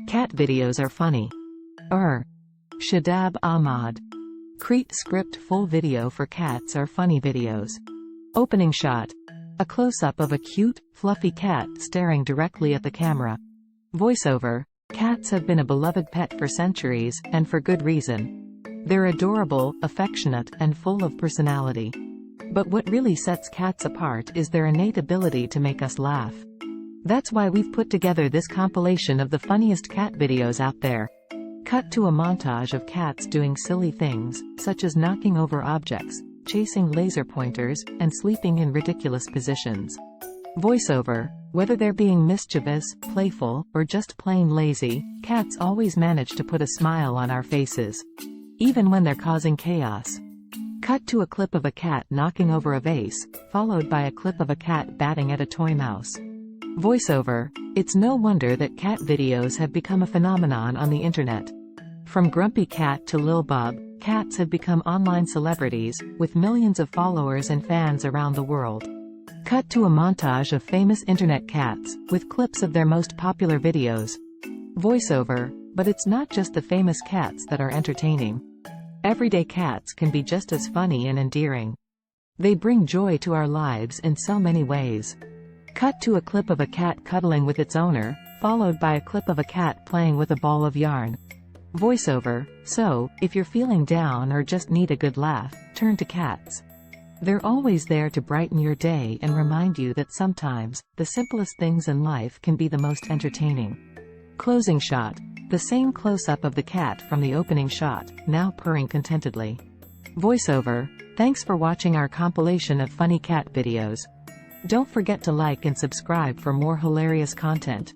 Cat videos are funny. Shadab Ahmad. Crete script full video for cats are funny videos. Opening shot. A close-up of a cute, fluffy cat staring directly at the camera. Voiceover. Cats have been a beloved pet for centuries, and for good reason. They're adorable, affectionate, and full of personality. But what really sets cats apart is their innate ability to make us laugh. That's why we've put together this compilation of the funniest cat videos out there. Cut to a montage of cats doing silly things, such as knocking over objects, chasing laser pointers, and sleeping in ridiculous positions. Voiceover. Whether they're being mischievous, playful, or just plain lazy, cats always manage to put a smile on our faces. Even when they're causing chaos. Cut to a clip of a cat knocking over a vase, followed by a clip of a cat batting at a toy mouse. Voiceover. It's no wonder that cat videos have become a phenomenon on the internet. From Grumpy Cat to Lil Bub, cats have become online celebrities, with millions of followers and fans around the world. Cut to a montage of famous internet cats, with clips of their most popular videos. Voiceover. But it's not just the famous cats that are entertaining. Everyday cats can be just as funny and endearing. They bring joy to our lives in so many ways. Cut to a clip of a cat cuddling with its owner, followed by a clip of a cat playing with a ball of yarn. Voiceover. So, if you're feeling down or just need a good laugh, turn to cats. They're always there to brighten your day and remind you that sometimes, the simplest things in life can be the most entertaining. Closing shot. The same close-up of the cat from the opening shot, now purring contentedly. Voiceover. Thanks for watching our compilation of funny cat videos. Don't forget to like and subscribe for more hilarious content.